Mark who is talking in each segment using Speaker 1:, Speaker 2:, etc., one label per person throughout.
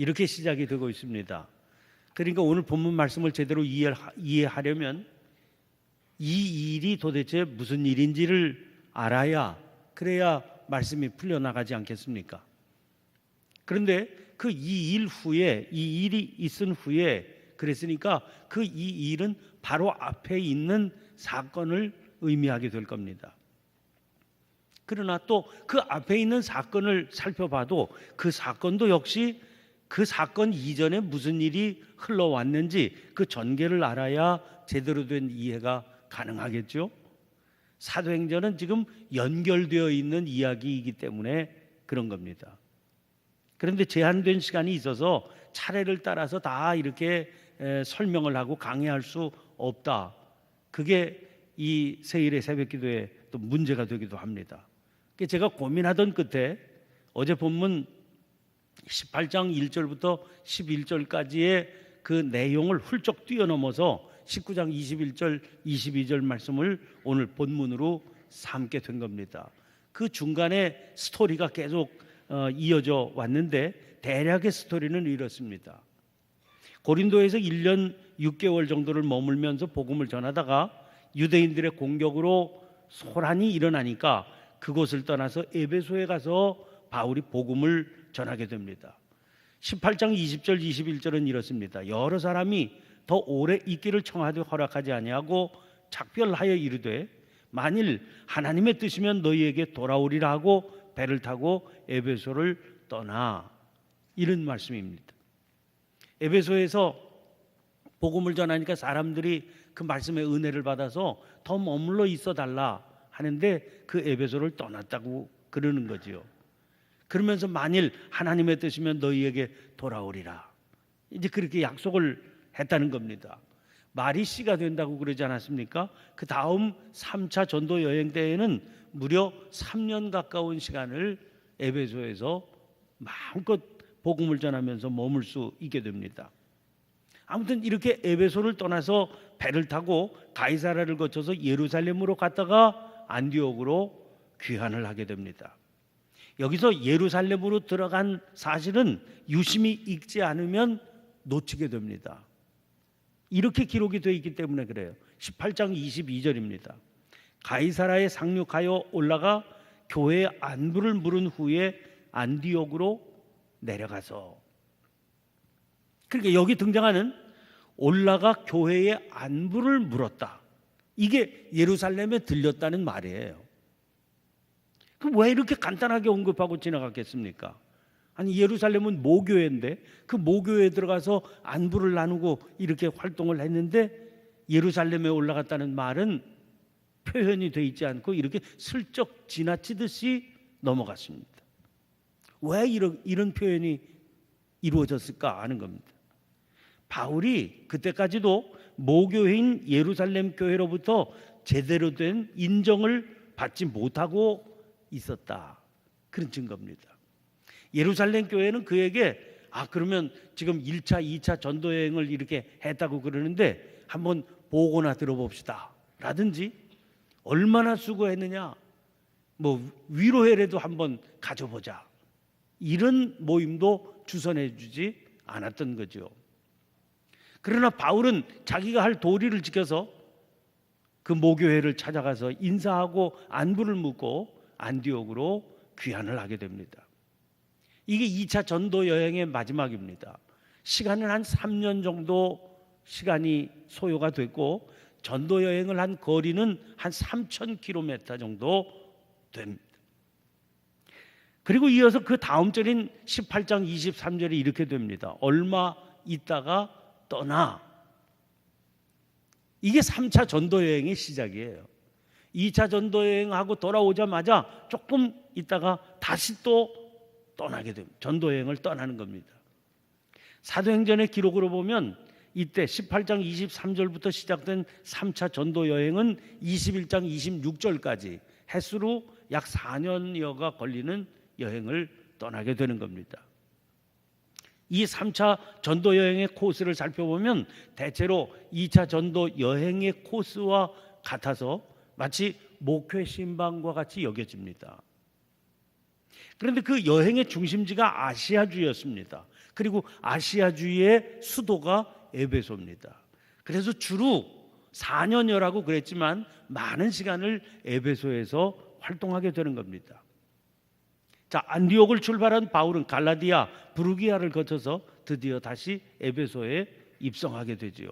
Speaker 1: 이렇게 시작이 되고 있습니다. 그러니까 오늘 본문 말씀을 제대로 이해하려면 이 일이 도대체 무슨 일인지를 알아야, 그래야 말씀이 풀려나가지 않겠습니까? 그런데 그 이 일 후에, 이 일이 있은 후에, 그랬으니까 그 이 일은 바로 앞에 있는 사건을 의미하게 될 겁니다. 그러나 또 그 앞에 있는 사건을 살펴봐도 그 사건도 역시 그 사건 이전에 무슨 일이 흘러왔는지 그 전개를 알아야 제대로 된 이해가 가능하겠죠. 사도행전은 지금 연결되어 있는 이야기이기 때문에 그런 겁니다. 그런데 제한된 시간이 있어서 차례를 따라서 다 이렇게 설명을 하고 강의할 수 없다. 그게 이 세일의 새벽기도의 또 문제가 되기도 합니다. 제가 고민하던 끝에 어제 본문 18장 1절부터 11절까지의 그 내용을 훌쩍 뛰어넘어서 19장 21절 22절 말씀을 오늘 본문으로 삼게 된 겁니다. 그 중간에 스토리가 계속 이어져 왔는데 대략의 스토리는 이렇습니다. 고린도에서 1년 6개월 정도를 머물면서 복음을 전하다가 유대인들의 공격으로 소란이 일어나니까 그곳을 떠나서 에베소에 가서 바울이 복음을 전하게 됩니다. 18장 20절 21절은 이렇습니다. 여러 사람이 더 오래 있기를 청하되 허락하지 아니하고 작별하여 이르되 만일 하나님의 뜻이면 너희에게 돌아오리라 하고 배를 타고 에베소를 떠나, 이런 말씀입니다. 에베소에서 복음을 전하니까 사람들이 그 말씀의 은혜를 받아서 더 머물러 있어 달라 하는데 그 에베소를 떠났다고 그러는 거지요. 그러면서 만일 하나님의 뜻이면 너희에게 돌아오리라, 이제 그렇게 약속을 했다는 겁니다. 말이 씨가 된다고 그러지 않았습니까? 그 다음 3차 전도 여행 때에는 무려 3년 가까운 시간을 에베소에서 마음껏 복음을 전하면서 머물 수 있게 됩니다. 아무튼 이렇게 에베소를 떠나서 배를 타고 가이사라를 거쳐서 예루살렘으로 갔다가 안디옥으로 귀환을 하게 됩니다. 여기서 예루살렘으로 들어간 사실은 유심히 읽지 않으면 놓치게 됩니다. 이렇게 기록이 되어 있기 때문에 그래요. 18장 22절입니다. 가이사라에 상륙하여 올라가 교회의 안부를 물은 후에 안디옥으로 내려가서, 그러니까 여기 등장하는 올라가 교회의 안부를 물었다, 이게 예루살렘에 들렸다는 말이에요. 그럼 왜 이렇게 간단하게 언급하고 지나갔겠습니까? 아니, 예루살렘은 모교회인데 그 모교회에 들어가서 안부를 나누고 이렇게 활동을 했는데 예루살렘에 올라갔다는 말은 표현이 되어 있지 않고 이렇게 슬쩍 지나치듯이 넘어갔습니다. 왜 이런 표현이 이루어졌을까 하는 겁니다. 바울이 그때까지도 모교회인 예루살렘 교회로부터 제대로 된 인정을 받지 못하고 있었다, 그런 증거입니다. 예루살렘 교회는 그에게 그러면 지금 1차, 2차 전도 여행을 이렇게 했다고 그러는데 한번 보고나 들어봅시다 라든지, 얼마나 수고했느냐, 뭐 위로회라도 한번 가져보자, 이런 모임도 주선해 주지 않았던 거죠. 그러나 바울은 자기가 할 도리를 지켜서 그 모교회를 찾아가서 인사하고 안부를 묻고 안디옥으로 귀환을 하게 됩니다. 이게 2차 전도 여행의 마지막입니다. 시간은 한 3년 정도 시간이 소요가 됐고 전도 여행을 한 거리는 한 3,000km 정도 됩니다. 그리고 이어서 그 다음 절인 18장 23절이 이렇게 됩니다. 얼마 있다가 떠나. 이게 3차 전도 여행의 시작이에요. 2차 전도 여행하고 돌아오자마자 조금 있다가 다시 또 떠나게 됩니다. 전도 여행을 떠나는 겁니다. 사도행전의 기록으로 보면 이때 18장 23절부터 시작된 3차 전도 여행은 21장 26절까지 횟수로 약 4년여가 걸리는 여행을 떠나게 되는 겁니다. 이 3차 전도 여행의 코스를 살펴보면 대체로 2차 전도 여행의 코스와 같아서 마치 목회 신방과 같이 여겨집니다. 그런데 그 여행의 중심지가 아시아주였습니다. 그리고 아시아주의 수도가 에베소입니다. 그래서 주로 4년여라고 그랬지만 많은 시간을 에베소에서 활동하게 되는 겁니다. 자, 안디옥을 출발한 바울은 갈라디아, 부르기아를 거쳐서 드디어 다시 에베소에 입성하게 되지요.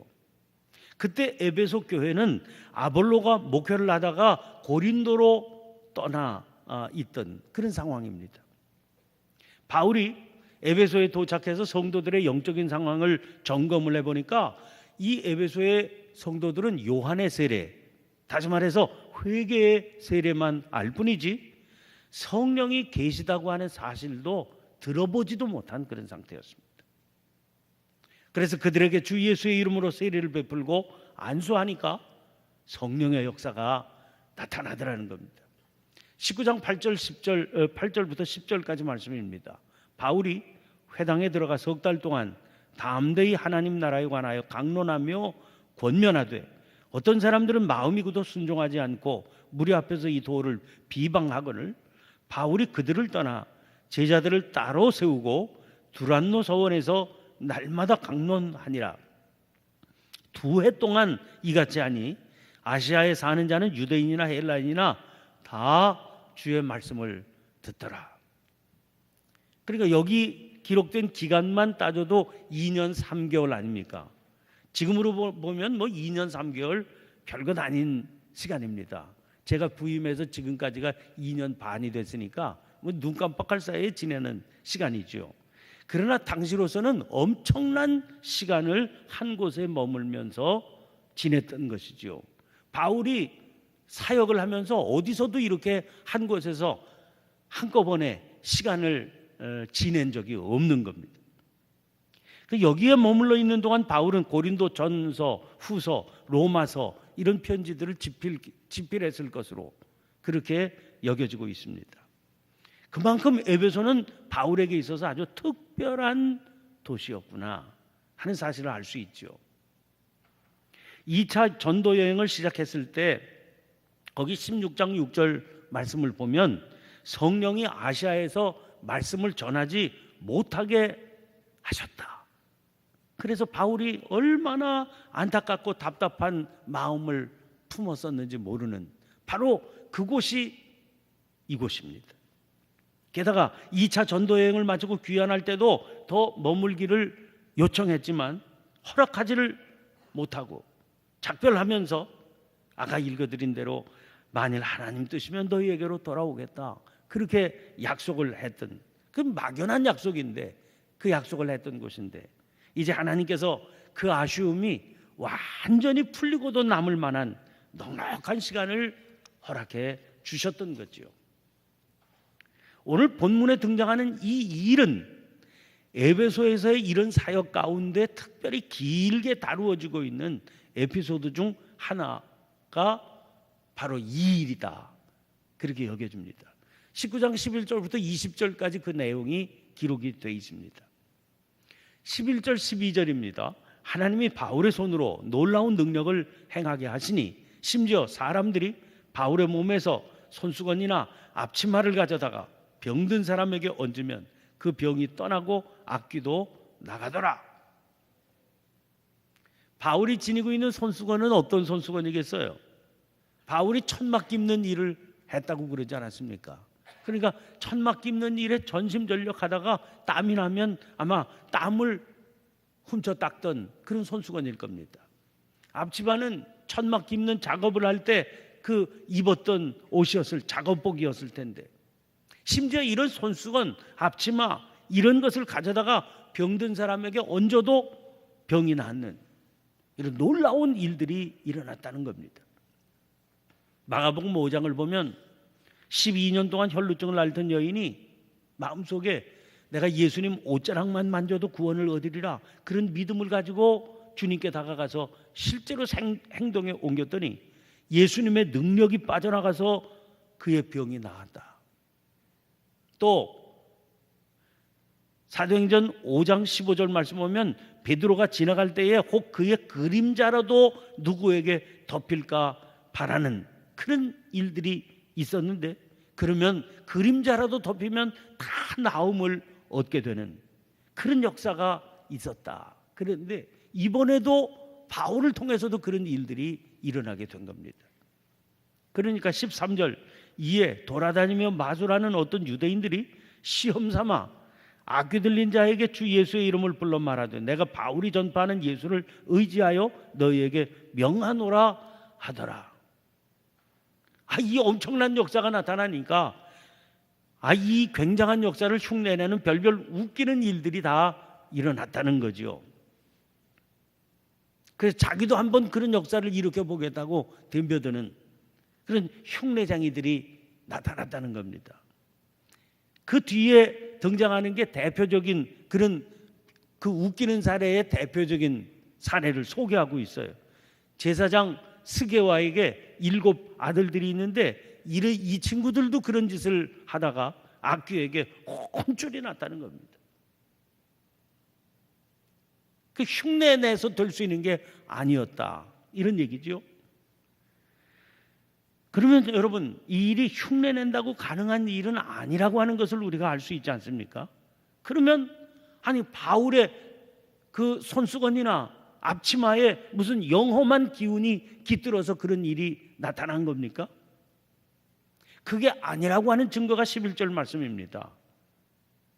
Speaker 1: 그때 에베소 교회는 아볼로가 목회를 하다가 고린도로 떠나 있던 그런 상황입니다. 바울이 에베소에 도착해서 성도들의 영적인 상황을 점검을 해보니까 이 에베소의 성도들은 요한의 세례, 다시 말해서 회개의 세례만 알 뿐이지 성령이 계시다고 하는 사실도 들어보지도 못한 그런 상태였습니다. 그래서 그들에게 주 예수의 이름으로 세례를 베풀고 안수하니까 성령의 역사가 나타나더라는 겁니다. 19장 8절부터 10절까지 말씀입니다. 바울이 회당에 들어가 석 달 동안 담대히 하나님 나라에 관하여 강론하며 권면하되 어떤 사람들은 마음이 굳어 순종하지 않고 무리 앞에서 이 도를 비방하거늘 바울이 그들을 떠나 제자들을 따로 세우고 두란노 서원에서 날마다 강론하니라. 2해 동안 이같이 하니 아시아에 사는 자는 유대인이나 헬라인이나 다 주의 말씀을 듣더라. 그러니까 여기 기록된 기간만 따져도 2년 3개월 아닙니까? 지금으로 보면 2년 3개월 별것 아닌 시간입니다. 제가 부임해서 지금까지가 2년 반이 됐으니까 눈 깜빡할 사이에 지내는 시간이죠. 그러나 당시로서는 엄청난 시간을 한 곳에 머물면서 지냈던 것이죠. 바울이 사역을 하면서 어디서도 이렇게 한 곳에서 한꺼번에 시간을 지낸 적이 없는 겁니다. 여기에 머물러 있는 동안 바울은 고린도 전서, 후서, 로마서 이런 편지들을 집필했을 것으로 그렇게 여겨지고 있습니다. 그만큼 에베소는 바울에게 있어서 아주 특별한 도시였구나 하는 사실을 알 수 있죠. 2차 전도 여행을 시작했을 때 거기 16장 6절 말씀을 보면 성령이 아시아에서 말씀을 전하지 못하게 하셨다. 그래서 바울이 얼마나 안타깝고 답답한 마음을 품었었는지 모르는 바로 그곳이 이곳입니다. 게다가 2차 전도여행을 마치고 귀환할 때도 더 머물기를 요청했지만 허락하지를 못하고 작별하면서 아까 읽어드린 대로 만일 하나님 뜻이면 너희에게로 돌아오겠다 그렇게 약속을 했던 그 막연한 약속인데 그 약속을 했던 곳인데 이제 하나님께서 그 아쉬움이 완전히 풀리고도 남을 만한 넉넉한 시간을 허락해 주셨던 거죠. 오늘 본문에 등장하는 이 일은 에베소에서의 이런 사역 가운데 특별히 길게 다루어지고 있는 에피소드 중 하나가 바로 이 일이다 그렇게 여겨집니다. 19장 11절부터 20절까지 그 내용이 기록이 되어 있습니다. 11절 12절입니다. 하나님이 바울의 손으로 놀라운 능력을 행하게 하시니 심지어 사람들이 바울의 몸에서 손수건이나 앞치마를 가져다가 병든 사람에게 얹으면 그 병이 떠나고 악귀도 나가더라. 바울이 지니고 있는 손수건은 어떤 손수건이겠어요? 바울이 천막 깁는 일을 했다고 그러지 않았습니까? 그러니까 천막 깁는 일에 전심전력하다가 땀이 나면 아마 땀을 훔쳐 닦던 그런 손수건일 겁니다. 앞치마는 천막 깁는 작업을 할 때 그 입었던 옷이었을 작업복이었을 텐데 심지어 이런 손수건, 앞치마 이런 것을 가져다가 병든 사람에게 얹어도 병이 낫는 이런 놀라운 일들이 일어났다는 겁니다. 마가복음 5장을 보면 12년 동안 혈루증을 앓던 여인이 마음속에 내가 예수님 옷자락만 만져도 구원을 얻으리라 그런 믿음을 가지고 주님께 다가가서 실제로 행동에 옮겼더니 예수님의 능력이 빠져나가서 그의 병이 나았다. 또 사도행전 5장 15절 말씀 보면 베드로가 지나갈 때에 혹 그의 그림자라도 누구에게 덮일까 바라는 그런 일들이 있었는데 그러면 그림자라도 덮이면 다 나음을 얻게 되는 그런 역사가 있었다. 그런데 이번에도 바울을 통해서도 그런 일들이 일어나게 된 겁니다. 그러니까 13절, 이에 돌아다니며 마술하는 어떤 유대인들이 시험 삼아 악귀 들린 자에게 주 예수의 이름을 불러 말하되 내가 바울이 전파하는 예수를 의지하여 너희에게 명하노라 하더라. 이 엄청난 역사가 나타나니까 이 굉장한 역사를 흉내내는 별별 웃기는 일들이 다 일어났다는 거죠. 그래서 자기도 한번 그런 역사를 일으켜보겠다고 덤벼드는 그런 흉내쟁이들이 나타났다는 겁니다. 그 뒤에 등장하는 게 대표적인 그런 그 웃기는 사례의 대표적인 사례를 소개하고 있어요. 제사장 스게와에게 7 아들들이 있는데 이 친구들도 그런 짓을 하다가 악귀에게 혼쭐이 났다는 겁니다. 그 흉내내서 될 수 있는 게 아니었다, 이런 얘기죠. 그러면 여러분, 이 일이 흉내낸다고 가능한 일은 아니라고 하는 것을 우리가 알 수 있지 않습니까? 그러면 바울의 그 손수건이나 앞치마에 무슨 영험한 기운이 깃들어서 그런 일이 나타난 겁니까? 그게 아니라고 하는 증거가 11절 말씀입니다.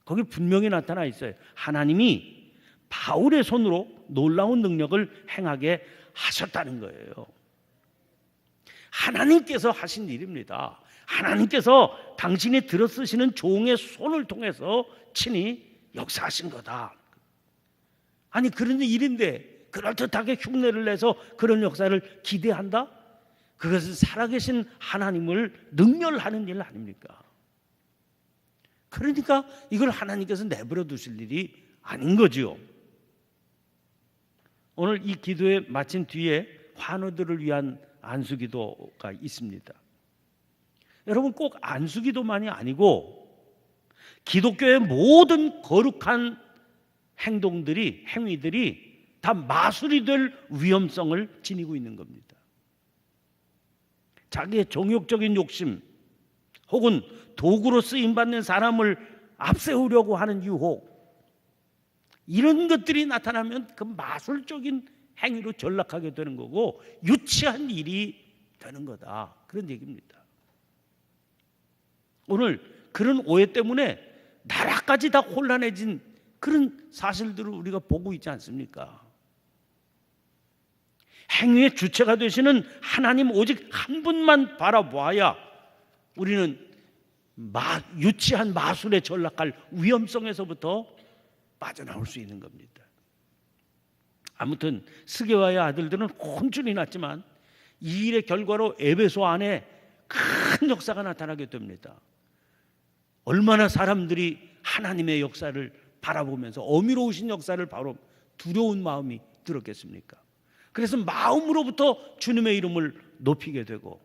Speaker 1: 거기 분명히 나타나 있어요. 하나님이 바울의 손으로 놀라운 능력을 행하게 하셨다는 거예요. 하나님께서 하신 일입니다. 하나님께서 당신이 들어쓰시는 종의 손을 통해서 친히 역사하신 거다. 그런 일인데 그럴듯하게 흉내를 내서 그런 역사를 기대한다? 그것은 살아계신 하나님을 능멸하는 일 아닙니까? 그러니까 이걸 하나님께서 내버려 두실 일이 아닌 거지요. 오늘 이 기도에 마친 뒤에 환우들을 위한 안수기도가 있습니다. 여러분, 꼭 안수기도만이 아니고 기독교의 모든 거룩한 행위들이 다 마술이 될 위험성을 지니고 있는 겁니다. 자기의 정욕적인 욕심 혹은 도구로 쓰임받는 사람을 앞세우려고 하는 유혹, 이런 것들이 나타나면 그 마술적인 행위로 전락하게 되는 거고 유치한 일이 되는 거다, 그런 얘기입니다. 오늘 그런 오해 때문에 나라까지 다 혼란해진 그런 사실들을 우리가 보고 있지 않습니까? 행위의 주체가 되시는 하나님 오직 한 분만 바라보아야 우리는 유치한 마술에 전락할 위험성에서부터 빠져나올 수 있는 겁니다. 아무튼 스게와의 아들들은 혼쭐이 났지만 이 일의 결과로 에베소 안에 큰 역사가 나타나게 됩니다. 얼마나 사람들이 하나님의 역사를 바라보면서 어미로우신 역사를 바로 두려운 마음이 들었겠습니까? 그래서 마음으로부터 주님의 이름을 높이게 되고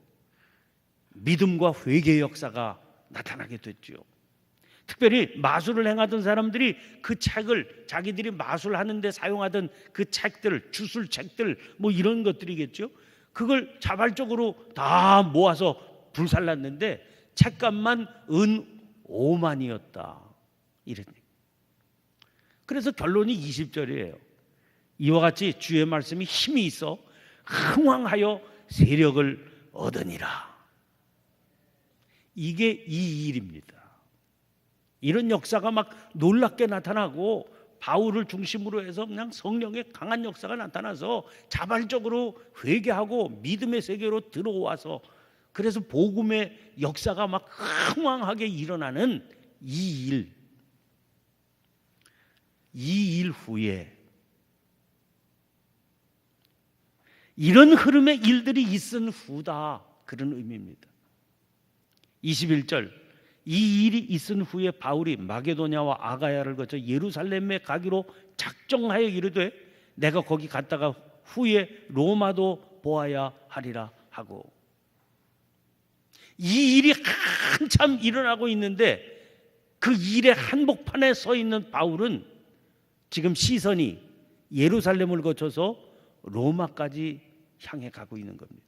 Speaker 1: 믿음과 회개의 역사가 나타나게 됐죠. 특별히 마술을 행하던 사람들이 그 책을, 자기들이 마술하는 데 사용하던 그 책들, 주술책들 이런 것들이겠죠. 그걸 자발적으로 다 모아서 불살랐는데 책값만 은 5만이었다, 이런 얘기. 그래서 결론이 20절이에요. 이와 같이 주의 말씀이 힘이 있어 흥왕하여 세력을 얻으니라. 이게 이 일입니다. 이런 역사가 막 놀랍게 나타나고 바울을 중심으로 해서 그냥 성령의 강한 역사가 나타나서 자발적으로 회개하고 믿음의 세계로 들어와서 그래서 복음의 역사가 막 흥왕하게 일어나는 이 일 후에 이런 흐름의 일들이 있은 후다, 그런 의미입니다. 21절, 이 일이 있은 후에 바울이 마게도냐와 아가야를 거쳐 예루살렘에 가기로 작정하여 이르되 내가 거기 갔다가 후에 로마도 보아야 하리라 하고, 이 일이 한참 일어나고 있는데 그 일의 한복판에 서 있는 바울은 지금 시선이 예루살렘을 거쳐서 로마까지 향해 가고 있는 겁니다.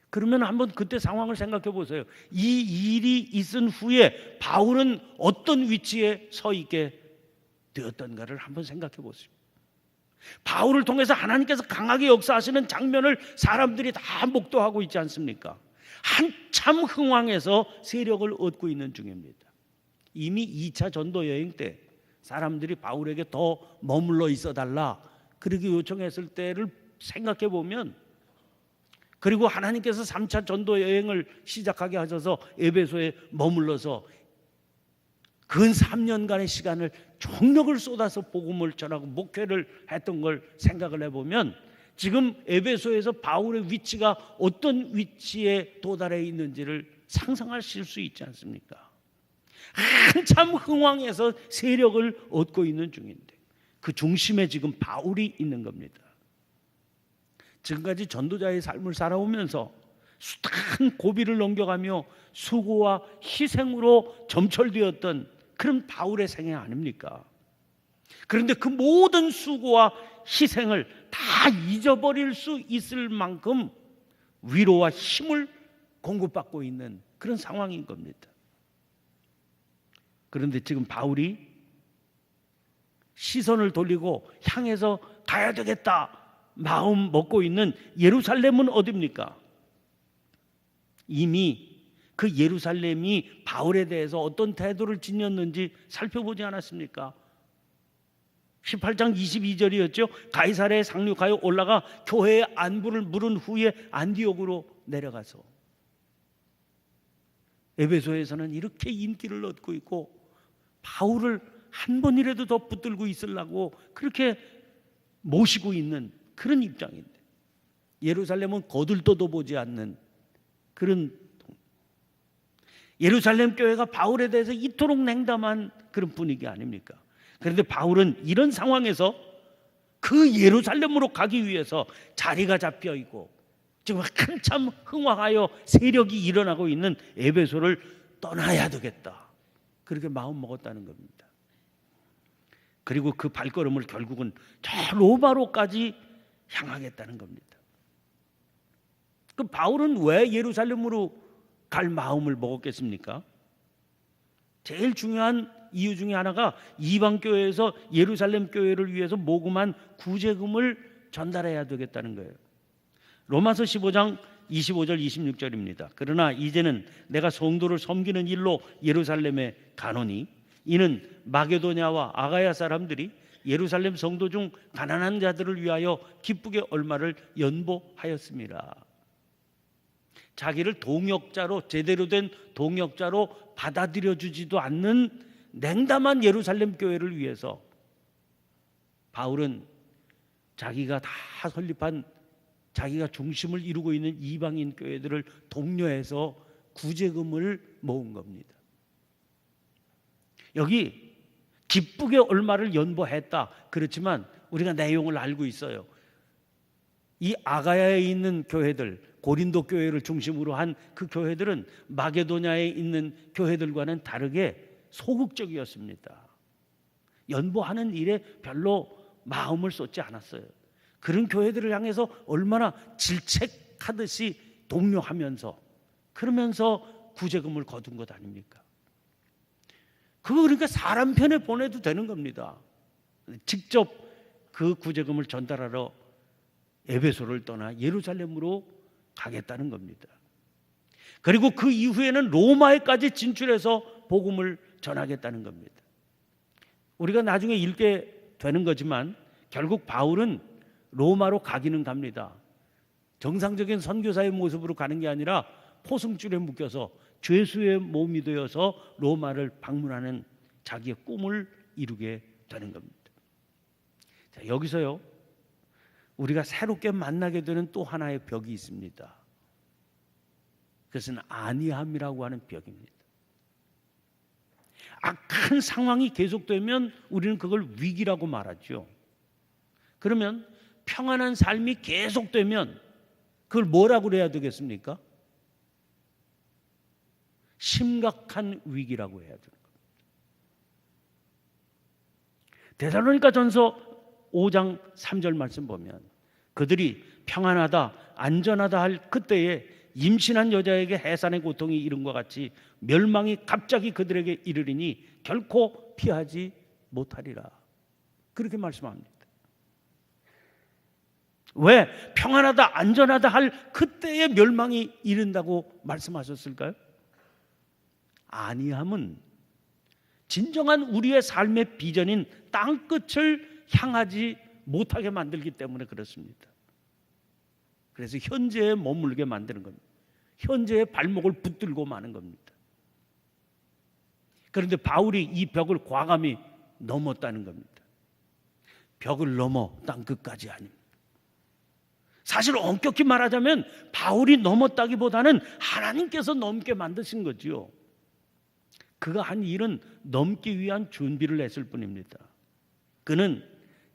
Speaker 1: 그러면 한번 그때 상황을 생각해 보세요. 이 일이 있은 후에 바울은 어떤 위치에 서 있게 되었던가를 한번 생각해 보십시오. 바울을 통해서 하나님께서 강하게 역사하시는 장면을 사람들이 다 목도하고 있지 않습니까? 한참 흥왕해서 세력을 얻고 있는 중입니다. 이미 2차 전도 여행 때 사람들이 바울에게 더 머물러 있어 달라 그렇게 요청했을 때를 생각해 보면, 그리고 하나님께서 3차 전도 여행을 시작하게 하셔서 에베소에 머물러서 근 3년간의 시간을 총력을 쏟아서 복음을 전하고 목회를 했던 걸 생각을 해보면, 지금 에베소에서 바울의 위치가 어떤 위치에 도달해 있는지를 상상하실 수 있지 않습니까? 한참 흥왕해서 세력을 얻고 있는 중인데 그 중심에 지금 바울이 있는 겁니다. 지금까지 전도자의 삶을 살아오면서 숱한 고비를 넘겨가며 수고와 희생으로 점철되었던 그런 바울의 생애 아닙니까? 그런데 그 모든 수고와 희생을 다 잊어버릴 수 있을 만큼 위로와 힘을 공급받고 있는 그런 상황인 겁니다. 그런데 지금 바울이 시선을 돌리고 향해서 가야 되겠다 마음 먹고 있는 예루살렘은 어디입니까? 이미 그 예루살렘이 바울에 대해서 어떤 태도를 지녔는지 살펴보지 않았습니까? 18장 22절이었죠. 가이사랴에 상륙하여 올라가 교회의 안부를 물은 후에 안디옥으로 내려가서 에베소에서는 이렇게 인기를 얻고 있고 바울을 한 번이라도 더 붙들고 있으려고 그렇게 모시고 있는 그런 입장인데, 예루살렘은 거들떠도 보지 않는 그런, 예루살렘 교회가 바울에 대해서 이토록 냉담한 그런 분위기 아닙니까? 그런데 바울은 이런 상황에서 그 예루살렘으로 가기 위해서 자리가 잡혀 있고 지금 한참 흥황하여 세력이 일어나고 있는 에베소를 떠나야 되겠다, 그렇게 마음 먹었다는 겁니다. 그리고 그 발걸음을 결국은 저 로마로까지 향하겠다는 겁니다. 그 바울은 왜 예루살렘으로 갈 마음을 먹었겠습니까? 제일 중요한 이유 중에 하나가 이방 교회에서 예루살렘 교회를 위해서 모금한 구제금을 전달해야 되겠다는 거예요. 로마서 15장 25절 26절입니다. 그러나 이제는 내가 성도를 섬기는 일로 예루살렘에 가노니 이는 마게도냐와 아가야 사람들이 예루살렘 성도 중 가난한 자들을 위하여 기쁘게 얼마를 연보하였습니다. 자기를 동역자로, 제대로 된 동역자로 받아들여 주지도 않는 냉담한 예루살렘 교회를 위해서 바울은 자기가 다 설립한, 자기가 중심을 이루고 있는 이방인 교회들을 독려해서 구제금을 모은 겁니다. 여기 기쁘게 얼마를 연보했다, 그렇지만 우리가 내용을 알고 있어요. 이 아가야에 있는 교회들, 고린도 교회를 중심으로 한 그 교회들은 마게도냐에 있는 교회들과는 다르게 소극적이었습니다. 연보하는 일에 별로 마음을 쏟지 않았어요. 그런 교회들을 향해서 얼마나 질책하듯이 독려하면서 그러면서 구제금을 거둔 것 아닙니까? 그거 그러니까 사람 편에 보내도 되는 겁니다. 직접 그 구제금을 전달하러 에베소를 떠나 예루살렘으로 가겠다는 겁니다. 그리고 그 이후에는 로마에까지 진출해서 복음을 전하겠다는 겁니다. 우리가 나중에 읽게 되는 거지만 결국 바울은 로마로 가기는 갑니다. 정상적인 선교사의 모습으로 가는 게 아니라 포승줄에 묶여서 죄수의 몸이 되어서 로마를 방문하는 자기의 꿈을 이루게 되는 겁니다. 자, 여기서요, 우리가 새롭게 만나게 되는 또 하나의 벽이 있습니다. 그것은 안이함이라고 하는 벽입니다. 악한 상황이 계속되면 우리는 그걸 위기라고 말하죠. 그러면 평안한 삶이 계속되면 그걸 뭐라고 해야 되겠습니까? 심각한 위기라고 해야 됩니다. 데살로니가전서 5장 3절 말씀 보면 그들이 평안하다 안전하다 할 그때에 임신한 여자에게 해산의 고통이 이른 것 같이 멸망이 갑자기 그들에게 이르리니 결코 피하지 못하리라. 그렇게 말씀합니다. 왜 평안하다 안전하다 할 그때의 멸망이 이른다고 말씀하셨을까요? 아니함은 진정한 우리의 삶의 비전인 땅끝을 향하지 못하게 만들기 때문에 그렇습니다. 그래서 현재에 머물게 만드는 겁니다. 현재의 발목을 붙들고 마는 겁니다. 그런데 바울이 이 벽을 과감히 넘었다는 겁니다. 벽을 넘어 땅끝까지 아닙니다. 사실 엄격히 말하자면 바울이 넘었다기보다는 하나님께서 넘게 만드신 거지요. 그가 한 일은 넘기 위한 준비를 했을 뿐입니다. 그는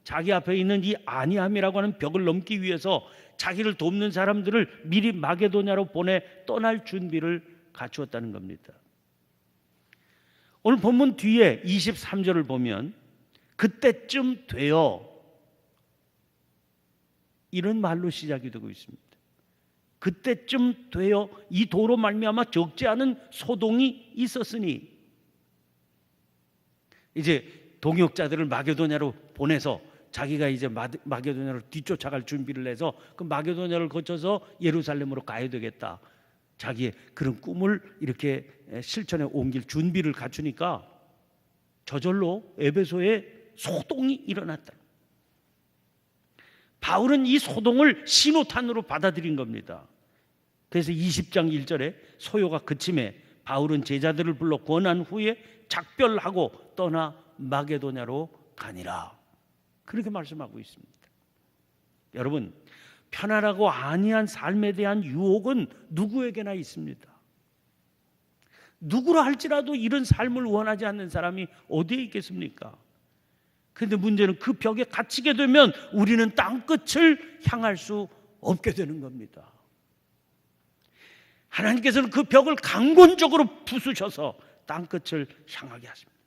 Speaker 1: 자기 앞에 있는 이 아니함이라고 하는 벽을 넘기 위해서 자기를 돕는 사람들을 미리 마게도냐로 보내 떠날 준비를 갖추었다는 겁니다. 오늘 본문 뒤에 23절을 보면 그때쯤 되어 이런 말로 시작이 되고 있습니다. 그때쯤 되어 이 도로 말미암아 적지 않은 소동이 있었으니, 이제 동역자들을 마게도냐로 보내서 자기가 이제 마게도냐로 뒤쫓아갈 준비를 해서 그 마게도냐를 거쳐서 예루살렘으로 가야 되겠다. 자기의 그런 꿈을 이렇게 실천에 옮길 준비를 갖추니까 저절로 에베소에 소동이 일어났다. 바울은 이 소동을 신호탄으로 받아들인 겁니다. 그래서 20장 1절에 소요가 그침에 바울은 제자들을 불러 권한 후에 작별하고 떠나 마게도냐로 가니라. 그렇게 말씀하고 있습니다. 여러분, 편안하고 안이한 삶에 대한 유혹은 누구에게나 있습니다. 누구라 할지라도 이런 삶을 원하지 않는 사람이 어디에 있겠습니까? 그런데 문제는 그 벽에 갇히게 되면 우리는 땅끝을 향할 수 없게 되는 겁니다. 하나님께서는 그 벽을 강권적으로 부수셔서 땅끝을 향하게 하십니다.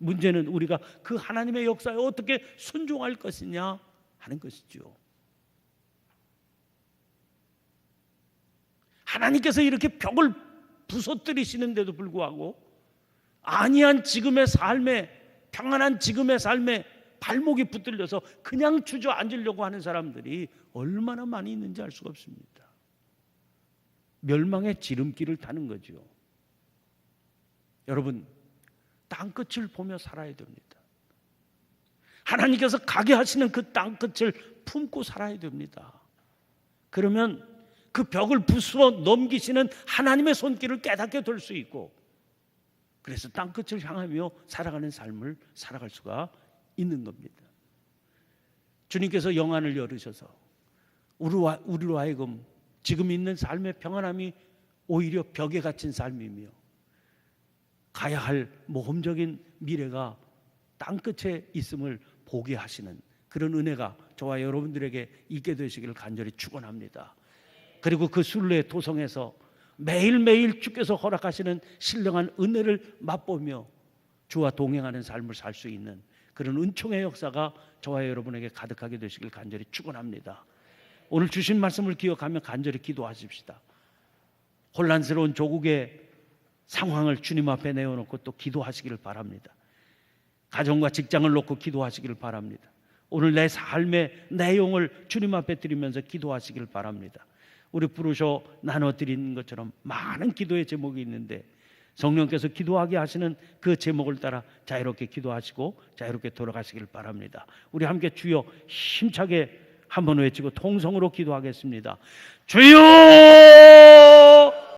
Speaker 1: 문제는 우리가 그 하나님의 역사에 어떻게 순종할 것이냐 하는 것이죠. 하나님께서 이렇게 벽을 부서뜨리시는데도 불구하고 안이한 지금의 삶에, 평안한 지금의 삶에 발목이 붙들려서 그냥 주저앉으려고 하는 사람들이 얼마나 많이 있는지 알 수가 없습니다. 멸망의 지름길을 타는 거죠. 여러분, 땅끝을 보며 살아야 됩니다. 하나님께서 가게 하시는 그 땅끝을 품고 살아야 됩니다. 그러면 그 벽을 부수어 넘기시는 하나님의 손길을 깨닫게 될 수 있고, 그래서 땅끝을 향하며 살아가는 삶을 살아갈 수가 있는 겁니다. 주님께서 영안을 열으셔서 우리로 하여금 지금 있는 삶의 평안함이 오히려 벽에 갇힌 삶이며 가야 할 모험적인 미래가 땅끝에 있음을 보게 하시는 그런 은혜가 저와 여러분들에게 있게 되시기를 간절히 축원합니다. 그리고 그 순례 도성에서 매일매일 주께서 허락하시는 신령한 은혜를 맛보며 주와 동행하는 삶을 살 수 있는 그런 은총의 역사가 저와 여러분에게 가득하게 되시길 간절히 축원합니다. 오늘 주신 말씀을 기억하며 간절히 기도하십시다. 혼란스러운 조국의 상황을 주님 앞에 내어놓고 또 기도하시기를 바랍니다. 가정과 직장을 놓고 기도하시기를 바랍니다. 오늘 내 삶의 내용을 주님 앞에 드리면서 기도하시기를 바랍니다. 우리 부르셔 나눠드린 것처럼 많은 기도의 제목이 있는데 성령께서 기도하게 하시는 그 제목을 따라 자유롭게 기도하시고 자유롭게 돌아가시기를 바랍니다. 우리 함께 주여 힘차게 한번 외치고 통성으로 기도하겠습니다. 주여!